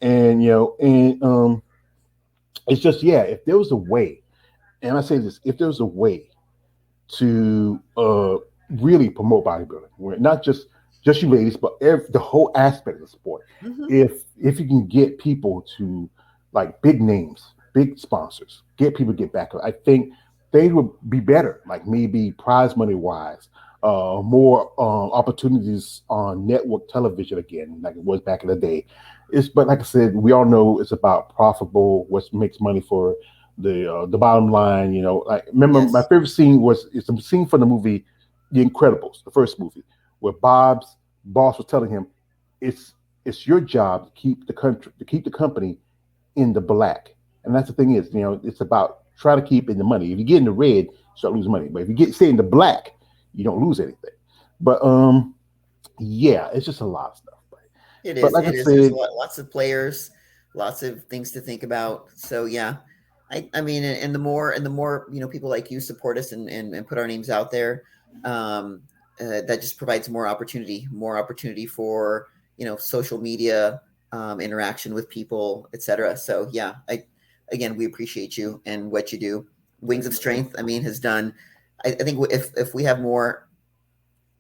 and it's just, yeah, if there was a way, and I say this, if there was a way to really promote bodybuilding, where not just you ladies, but the whole aspect of the sport. Hmm. If you can get people to, like, big names, big sponsors, get people to get back, I think they would be better. Like maybe prize money wise, more opportunities on network television again, like it was back in the day. But like I said, we all know it's about profitable, what makes money for the bottom line. Like, remember, my Yes. favorite scene was, it's a scene from the movie The Incredibles, the first movie, where Bob's boss was telling him, it's it's your job to keep the company in the black. And that's the thing is, it's about try to keep in the money. If you get in the red, you start losing money. But if you stay in the black, you don't lose anything. But yeah, it's just a lot of stuff. It But is. like I It is. There's said, lots of players, lots of things to think about. So yeah, I mean, and the more people like you support us and put our names out there, that just provides more opportunity for social media interaction with people, etc. So yeah, again we appreciate you and what you do. Wings of Strength, I mean, has done. I think if we have more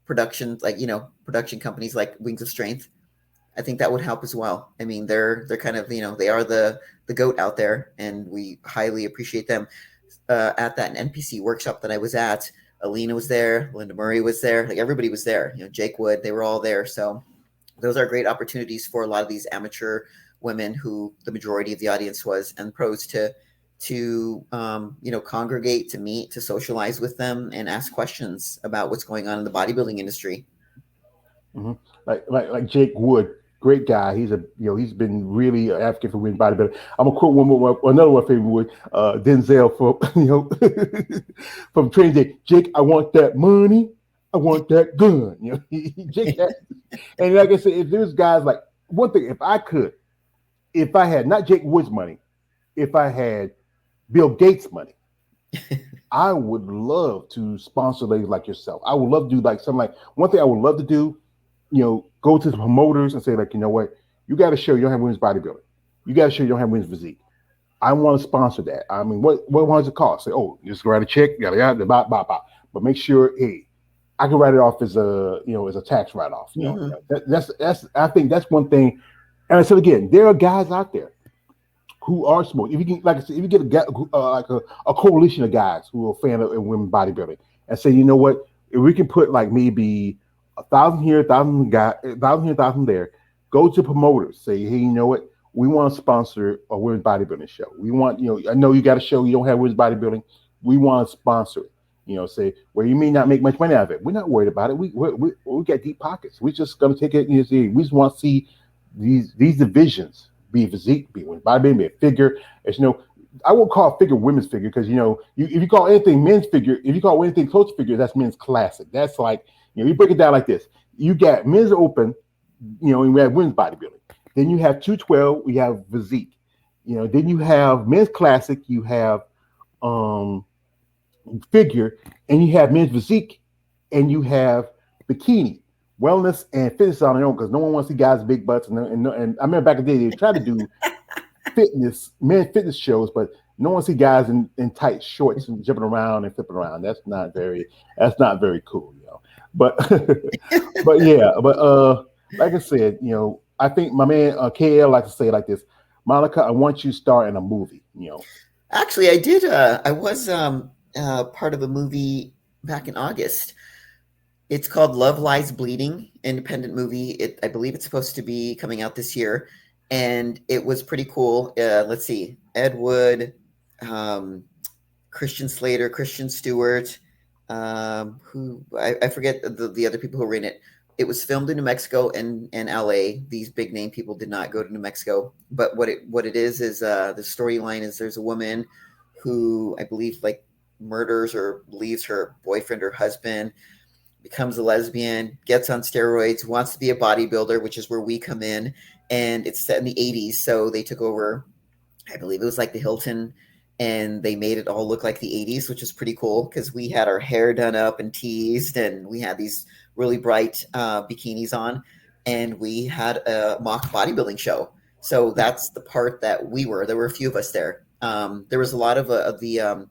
productions like production companies like Wings of Strength, I think that would help as well. I mean, they're kind of they are the goat out there, and we highly appreciate them. At that NPC workshop that I was at, Alina was there, Linda Murray was there, like everybody was there. Jake Wood, they were all there. So those are great opportunities for a lot of these amateur women, who the majority of the audience was, and pros to congregate, to meet, to socialize with them, and ask questions about what's going on in the bodybuilding industry. hmm like Jake Wood, great guy. He's been really an advocate for women's bodybuilding. I'm gonna quote another one favorite Wood, Denzel from from Training Day. Jake, I want that money. I want that gun. Jake, and like I said, if there's guys like, one thing, if I had not Jake Wood's money, if I had Bill Gates' money, I would love to sponsor ladies like yourself. I would love to do like something, like one thing I would love to do, go to the promoters and say, like, you know what, you got to show you don't have women's bodybuilding. You got to show you don't have women's physique. I want to sponsor that. I mean, what does it cost? Say, oh, just write a check, yada yada, blah blah blah. But make sure, hey, I can write it off as a tax write off. Hmm. That's I think that's one thing. And I said again, there are guys out there who are smart. If you can, like I said, if you get like a coalition of guys who are a fan of women bodybuilding, and say, you know what, if we can put like maybe 1,000 here, 1,000 guy, 1,000 here, 1,000 there, go to promoters, say, hey, you know what, we want to sponsor a women's bodybuilding show. We want, I know you got a show, you don't have women's bodybuilding, we want to sponsor it. Say, well, you may not make much money out of it. We're not worried about it. We got deep pockets. We're just gonna take it. We just want to see these divisions, be physique, be bodybuilding, be a figure. As you know, I won't call a figure women's figure, because if you call anything men's figure, if you call anything close to figure, that's men's classic. That's like, you break it down like this: you got men's open, and we have women's bodybuilding. Then you have 212, we have physique. Then you have men's classic, you have um figure, and you have men's physique, and you have bikini, wellness, and fitness on their own, because no one wants to see guys' big butts. And I remember back in the day, they tried to do men fitness shows, but no one see guys in tight shorts and jumping around and flipping around. That's not very cool. But but yeah, but like I said, I think my man KL likes to say it like this: Monica, I want you to star in a movie. Actually, I did. I was part of a movie back in August. It's called Love Lies Bleeding, independent movie. I believe it's supposed to be coming out this year, and it was pretty cool. Let's see, Ed Wood, um, Christian Slater, Christian Stewart, who I forget the other people who were in it. It was filmed in New Mexico and LA. These big name people did not go to New Mexico, but what it is the storyline is there's a woman who I believe like murders or leaves her boyfriend or husband, becomes a lesbian, gets on steroids, wants to be a bodybuilder, which is where we come in. And it's set in the 80s. So they took over, I believe it was like the Hilton, and they made it all look like the 80s, which is pretty cool because we had our hair done up and teased, and we had these really bright bikinis on, and we had a mock bodybuilding show. So that's the part that we were. There were a few of us there. There was a lot of the,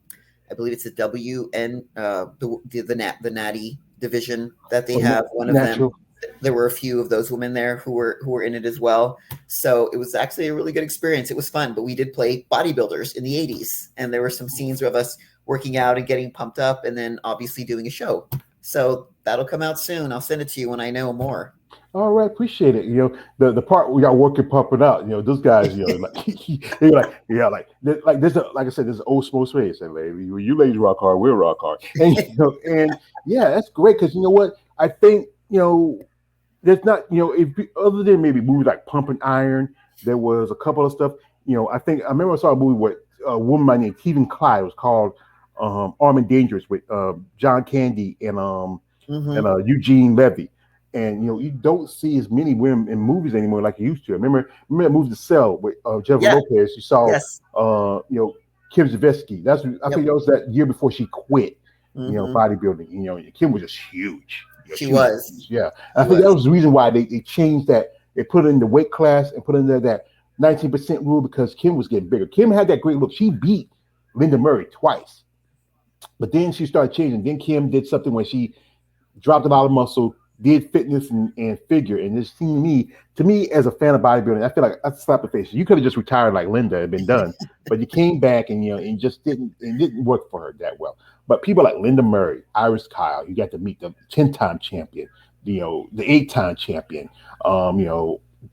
I believe it's the WN, the Natty division that they Or have. One of them, natural. there were a few of those women there who were in it as well. So it was actually a really good experience. It was fun, but we did play bodybuilders in the 80s, and there were some scenes of us working out and getting pumped up, and then obviously doing a show. So that'll come out soon. I'll send it to you when I know more. All right, appreciate it. The part where y'all working pumping out. Those guys. Like they're like, yeah, like this. Like I said, this is old school space. And lady, you ladies rock hard, we'll rock hard. And yeah, that's great because you know what? I think there's not if other than maybe movies like Pumping Iron, there was a couple of stuff. I think I remember I saw a movie with a woman by the name Keegan Clyde. It was called Armed and Dangerous with John Candy and Mm-hmm. Eugene Levy. And you don't see as many women in movies anymore like you used to. Remember that movie The Cell with Jennifer Yeah. Lopez? You saw Yes. Kim Zavetsky. I think Yep. that was that year before she quit. Mm-hmm. Bodybuilding. And Kim was just huge. She She was was. huge. Yeah, She I think that was. was the reason why they changed that. They put it in the weight class and put in there that 19% rule because Kim was getting bigger. Kim had that great look. She beat Linda Murray twice, but then she started changing. Then Kim did something where she dropped a lot of muscle, did fitness and figure, and this seemed to me as a fan of bodybuilding, I feel like I slapped the face. You could have just retired like Linda and been done, but you came back and and just didn't work for her that well. But people like Linda Murray, Iris Kyle, you got to meet the 10-time champion, the 8-time champion.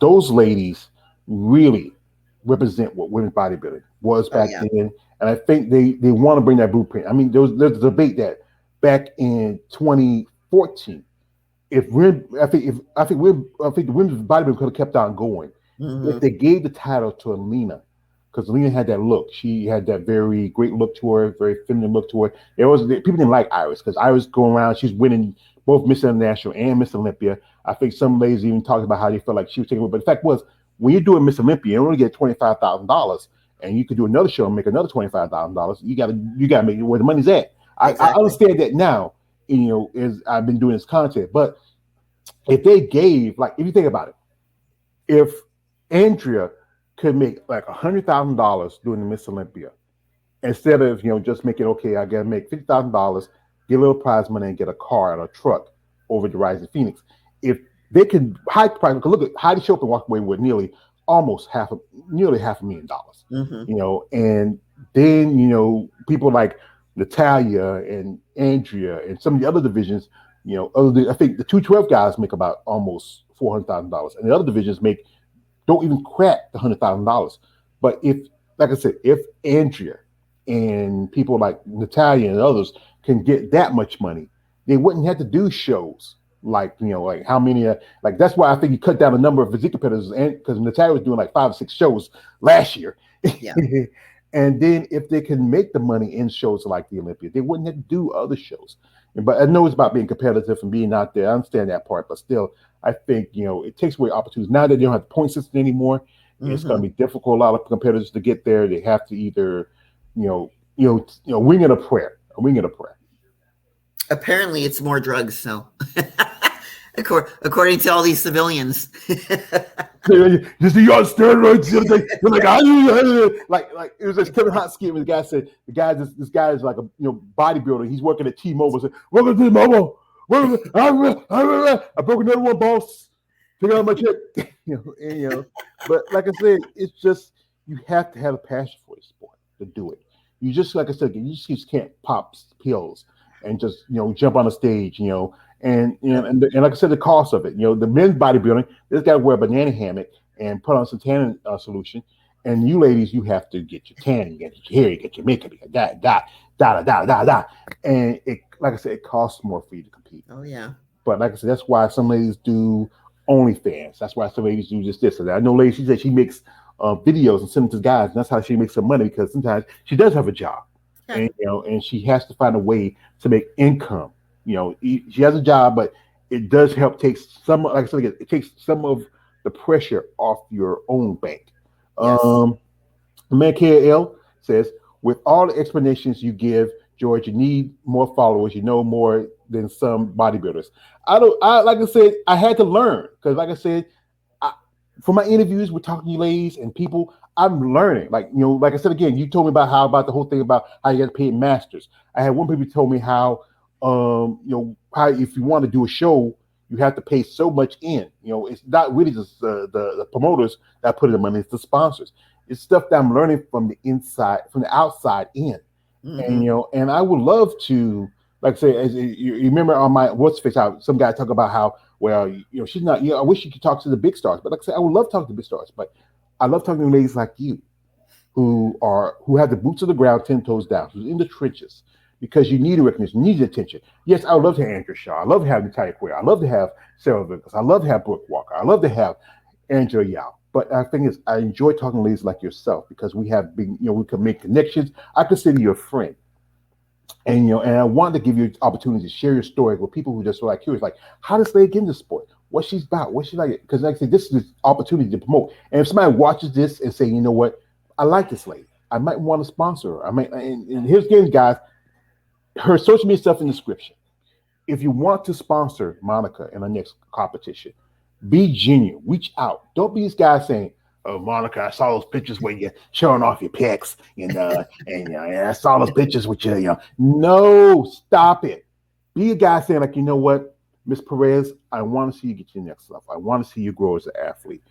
Those ladies really represent what women's bodybuilding was Oh back yeah. then, and I think they want to bring that blueprint. I mean, there's a debate that back in 2014. If we're, I think the women's bodybuilding could have kept on going if Mm-hmm. they gave the title to Alina, because Alina had that look. She had that very great look to her, very feminine look to her. It was people didn't like Iris because Iris going around, she's winning both Miss International and Miss Olympia. I think some ladies even talked about how they felt like she was taking it. But the fact was, when you're doing Miss Olympia, you only get $25,000, and you could do another show and make another $25,000. You gotta make it where the money's at. I Exactly. understand that now. As I've been doing this content, but if they gave, like, if you think about it, if Andrea could make like $100,000 doing the Miss Olympia, instead of just making, okay, I gotta make $50,000, get a little prize money and get a car and a truck over the Rising Phoenix. If they could high price, look at Heidi Chopin walk away with almost nearly $500,000. Mm-hmm. And then people like Natalia and Andrea and some of the other divisions, I think the 212 guys make about almost $400,000, and the other divisions don't even crack $100,000. But if, like I said, if Andrea and people like Natalia and others can get that much money, they wouldn't have to do shows like like how many like that's why I think you cut down the number of physique competitors, and because Natalia was doing like 5 or 6 shows last year. Yeah. And then if they can make the money in shows like the Olympia, they wouldn't have to do other shows. But I know it's about being competitive and being out there. I understand that part, but still, I think it takes away opportunities. Now that they don't have the point system anymore, it's going Mm-hmm. to be difficult. A lot of competitors to get there. They have to either, wing it a prayer, a wing it a prayer. Apparently, it's more drugs. So, according to all these civilians. Just you on steroids. You're like, like it was this Kevin Hart skit where the guy said this guy is like a bodybuilder. He's working at T-Mobile. Said, welcome to T-Mobile. I broke another one, boss. Take out my check. But like I said, it's just you have to have a passion for the sport to do it. You just, like I said, you just can't pop pills and just jump on a stage, and like I said, the cost of it. The men's bodybuilding, this guy wear a banana hammock and put on some tanning solution, and you ladies, you have to get your tanning, get your hair, get your makeup, da, and it, like I said, it costs more for you to compete. Oh yeah. But like I said, that's why some ladies do OnlyFans. That's why some ladies do just this. And I know ladies, she said she makes videos and send them to guys, and that's how she makes her money because sometimes she does have a job, Yeah. and she has to find a way to make income. She has a job, but it does help take some, like I said, it takes some of the pressure off your own bank. Yes. Medicare L says, with all the explanations you give, George, you need more followers. You know more than some bodybuilders. I don't. I like I said, I had to learn because, like I said, for my interviews with talking to you ladies and people, I'm learning. Like, like I said again, you told me about the whole thing about how you got to pay in masters. I had one people told me how how if you want to do a show, you have to pay so much in. It's not really just the promoters that put the money, it's the sponsors. It's stuff that I'm learning from the inside, from the outside in. And Mm-hmm. and I would love to, like I say, as you remember on my what's face out, some guy talk about how, well, she's not. I wish you could talk to the big stars, but like I said, I would love talking to the big stars, but I love talking to ladies like you who have the boots on the ground, 10 toes down, who's in the trenches, because you need a recognition, you need attention. Yes, I would love to have Andrew Shaw. I love to have Natalia Queer. I love to have Sarah Vickers. I love to have Brooke Walker. I love to have Angela Yao. But I think is I enjoy talking to ladies like yourself because we have been, we can make connections. I consider you a friend. And I wanted to give you an opportunity to share your story with people who just are like curious, like how does Slade get into sport? What she's about? What she like? Because like I said, this is an opportunity to promote. And if somebody watches this and say, you know what, I like this lady, I might want to sponsor her. I might. And here's again, guys, her social media stuff in the description. If you want to sponsor Monica in the next competition, be genuine. Reach out. Don't be these guys saying, "Oh, Monica, I saw those pictures where you're showing off your pecs, and I saw those pictures with you." No, stop it. Be a guy saying like, you know what, Miss Perez, I want to see you get your next level. I want to see you grow as an athlete.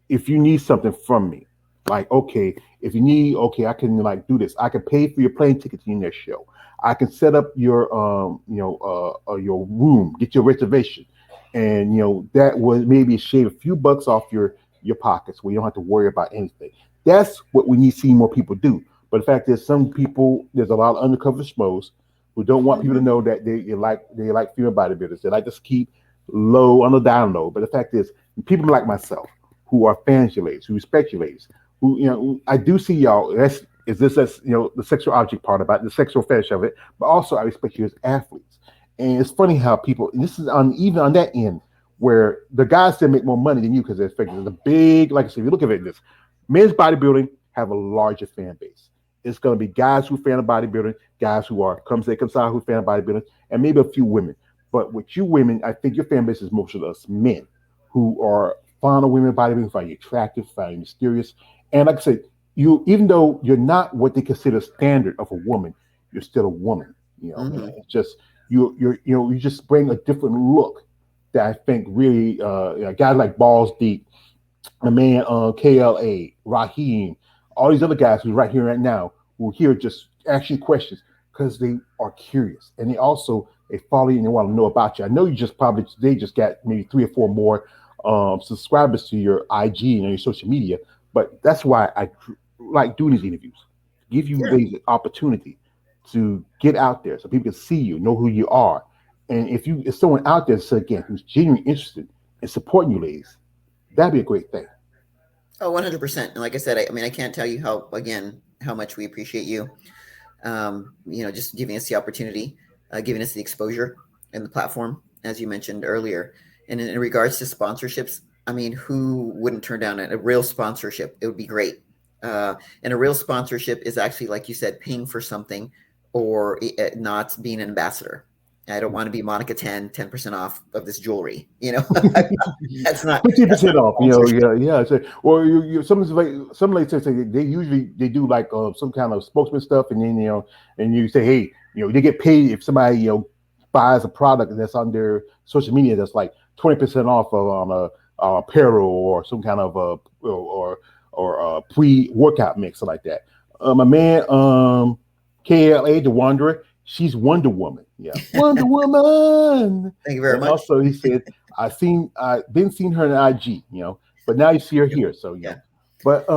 If you need something from me, like okay, if you need, okay, I can like do this. I can pay for your plane ticket to your next show. I can set up your room, get your reservation, and that was maybe shave a few bucks off your pockets where you don't have to worry about anything. That's what we need to see more people do. But the fact is, some people, there's a lot of undercover schmoes who don't want people to Mm-hmm. know that they like female bodybuilders. They like to keep low on the down low. But the fact is, people like myself who are fans of your ladies, who respect your ladies, who I do see y'all. That's the sexual object part about it, the sexual fetish of it, but also I respect you as athletes. And it's funny how people, and this is on even on that end, where the guys still make more money than you because they're expecting the big, like I said, if you look at it, this men's bodybuilding have a larger fan base. It's going to be guys who fan of bodybuilding, guys who are come say who fan of bodybuilding, and maybe a few women. But with you women, I think your fan base is most of us men who are fond of women bodybuilding, find you attractive, find you mysterious. And like I said, you even though you're not what they consider standard of a woman, you're still a woman. And Mm-hmm. it's just you just bring a different look that I think really guys like Balls Deep, my man KLA, Raheem, all these other guys who's right here right now who are here just asking questions because they are curious and they follow you and they want to know about you. I know you just probably they just got maybe 3 or 4 more subscribers to your IG and your social media, but that's why I like doing these interviews. Give you Sure. the opportunity to get out there so people can see you, know who you are. And if someone out there, so again, who's genuinely interested in supporting you ladies, that'd be a great thing. Oh, 100%. And like I said, I mean, I can't tell you how much we appreciate you. Just giving us the opportunity, giving us the exposure and the platform, as you mentioned earlier. And in regards to sponsorships, I mean, who wouldn't turn down a real sponsorship? It would be great. And a real sponsorship is actually, like you said, paying for something or not being an ambassador. I don't want to be Monica 10% off of this jewelry. That's 15% not off, sponsorship. yeah. So, or some ladies say they usually they do like some kind of spokesman stuff, and then and you say, hey, they get paid if somebody buys a product and that's on their social media that's like 20% off on a apparel or some kind of or pre workout mix or like that. My man, KLA the Wanderer, she's Wonder Woman, yeah, Wonder Woman. Thank you very And much. also he said I didn't seen her in IG, but now you see her Yep. here. So Yeah. but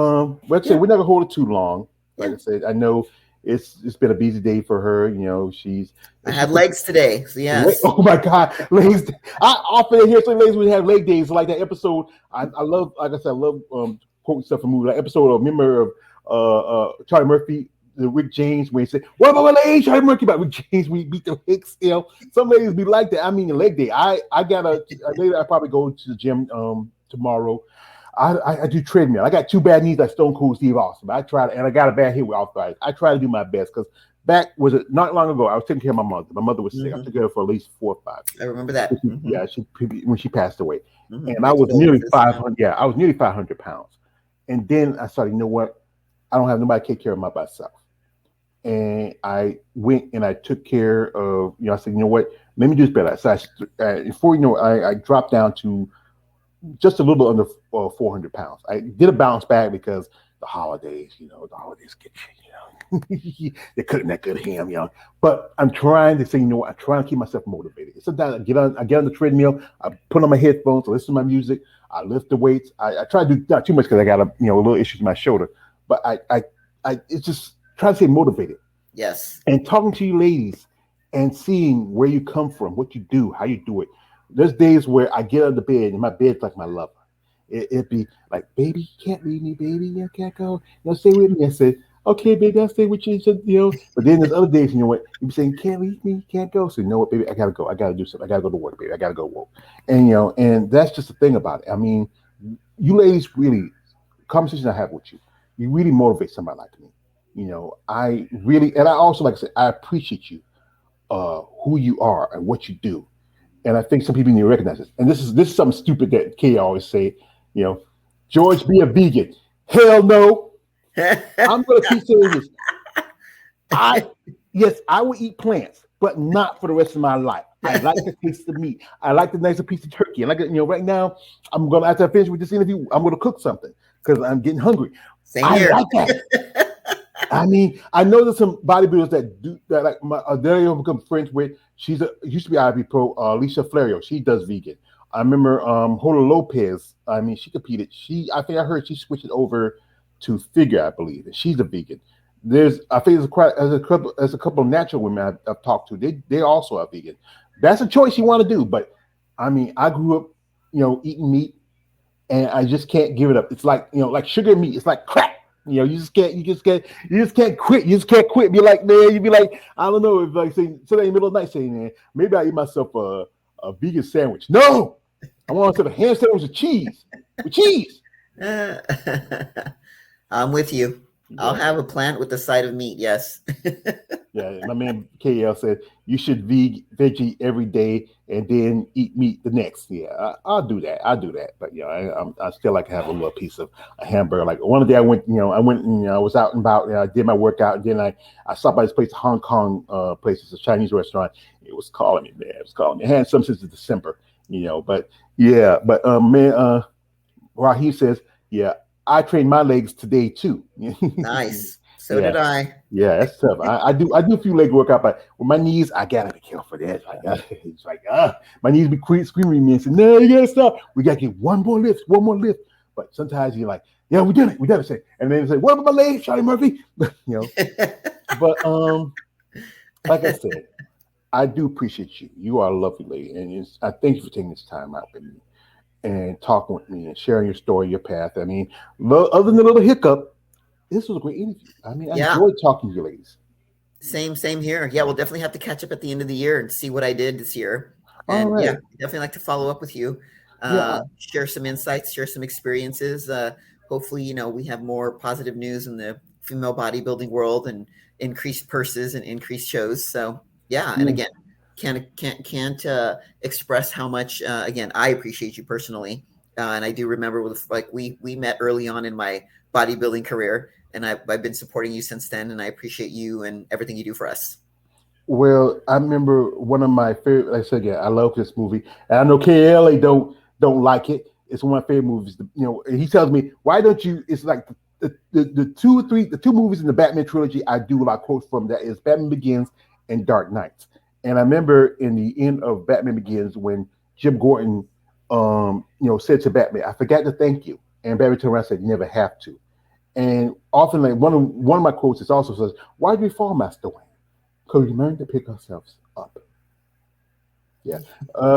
like I said, Yeah. we're not gonna hold it too long. Like Yeah. I said, I know it's been a busy day for her. She's I and she had puts legs today. So yes. oh my God, legs! I often hear some ladies would have leg days like that episode. I love, like I said, I love quoting stuff from movies. That episode of remember of Charlie Murphy, the Rick James, when he said, "What about my legs?" Charlie Murphy about Rick James, we beat the hicks. Some ladies be like that. I mean, a leg day. I got a lady. I probably go to the gym tomorrow. I do treadmill. I got two bad knees like Stone Cold Steve Austin. I try to, and I got a bad hip with arthritis. I try to do my best because back was it not long ago? I was taking care of my mother. My mother was sick. I took Hmm. care of her for at least 4 or 5 years. I remember that. Hmm. Yeah, she when she passed away, Hmm. and I My was nearly condolences. five Yeah. hundred. Yeah, I was nearly 500 pounds, and then I started. You know what? I don't have nobody to take care of myself, and I went and I took care of. I said, you know what? Let me do this better. So before you know, I dropped down to just a little bit under 400 pounds. I did a bounce back because the holidays, the holidays get you. They're cooking that good ham. But I'm trying to say, I'm trying to keep myself motivated. Sometimes I get on the treadmill, I put on my headphones, I listen to my music, I lift the weights. I try to do not too much because I got a little issues with my shoulder. But I it's just trying to stay motivated Yes. and talking to you ladies and seeing where you come from, what you do, how you do it. There's days where I get out of the bed and my bed's like my lover. It'd be like, baby, you can't leave me, baby. You can't go. Stay with me. I said, okay, baby, I'll stay with you. But then there's other days, you know what? You be saying, you can't leave me, you can't go. So you know what, baby, I gotta go. I gotta do something. I gotta go to work, baby. I gotta go work. And that's just the thing about it. I mean, you ladies really conversations I have with you, you really motivate somebody like me. I really, and I also like I said, I appreciate you, who you are and what you do. And I think some people need to recognize this. And this is something stupid that Kay always say, you know, George, be a vegan. Hell no. I'm gonna keep saying this. I Yes, I will eat plants, but not for the rest of my life. I like the taste of meat. I like the nicer piece of turkey. And like right now, I'm gonna after I finish with this interview, I'm gonna cook something because I'm getting hungry. Same I here. like that. I mean, I know there's some bodybuilders that do that. Like they become friends with. She's used to be IFBB pro. Alicia Flario. She does vegan. I remember Hola Lopez. I mean, she competed. I think I heard she switched it over to figure. I believe, and she's a vegan. I think there's a couple of natural women I've talked to. They also are vegan. That's a choice you want to do. But I mean, I grew up, eating meat, and I just can't give it up. It's like like sugar and meat. It's like crack. You just can't quit. You just can't quit. Be like, man, you be like, I don't know if like say today in the middle of the night saying, man, maybe I eat myself a vegan sandwich. No, I want to have a ham sandwich with cheese. With cheese. I'm with you. I'll Yeah. have a plant with the side of meat. Yes. Yeah, my man KL said you should veggie every day and then eat meat the next. Yeah, I'll do that. I'll do that. But I still like to have a little piece of a hamburger. Like one day I went, and I was out and about. And I did my workout, and then I stopped by this place, Hong Kong place. It's a Chinese restaurant. It was calling me, man. It was calling me. It had some since December, But yeah, but man, Raheem says, yeah, I trained my legs today too. Nice. So Yeah. did I. Yeah, that's tough. I do a few leg workout, but with my knees, I gotta be careful for that. It's like my knees be screaming at me and say, "No, you gotta stop. We gotta get one more lift, one more lift." But sometimes you're like, "Yeah, we did it." Say, and then they say, "What about my legs, Charlie Murphy?" you know. But like I said, I do appreciate you. You are a lovely lady, and I thank you for taking this time out with me and talking with me and sharing your story, your path. I mean, other than the little hiccup, this was a great interview. I mean, I Yeah. enjoyed talking to you ladies. Same here. Yeah, we'll definitely have to catch up at the end of the year and see what I did this year. All And yeah, right. definitely like to follow up with you, Yeah. share some insights, share some experiences. Hopefully, we have more positive news in the female bodybuilding world and increased purses and increased shows. So yeah, and Yeah. again, can't express how much again I appreciate you personally. And I do remember with like we met early on in my bodybuilding career, and I've been supporting you since then, and I appreciate you and everything you do for us. Well, I remember one of my favorite. Like I said, yeah, I love this movie, and I know KLA don't like it. It's one of my favorite movies. And he tells me, "Why don't you?" It's like the two movies in the Batman trilogy. I do like quotes from that is Batman Begins and Dark Knights. And I remember in the end of Batman Begins when Jim Gordon, said to Batman, "I forgot to thank you," and Batman turned around and said, "You never have to." And often, like one of my quotes is also says, "Why do we fall, Master Wayne? Because we learn to pick ourselves up." Yeah.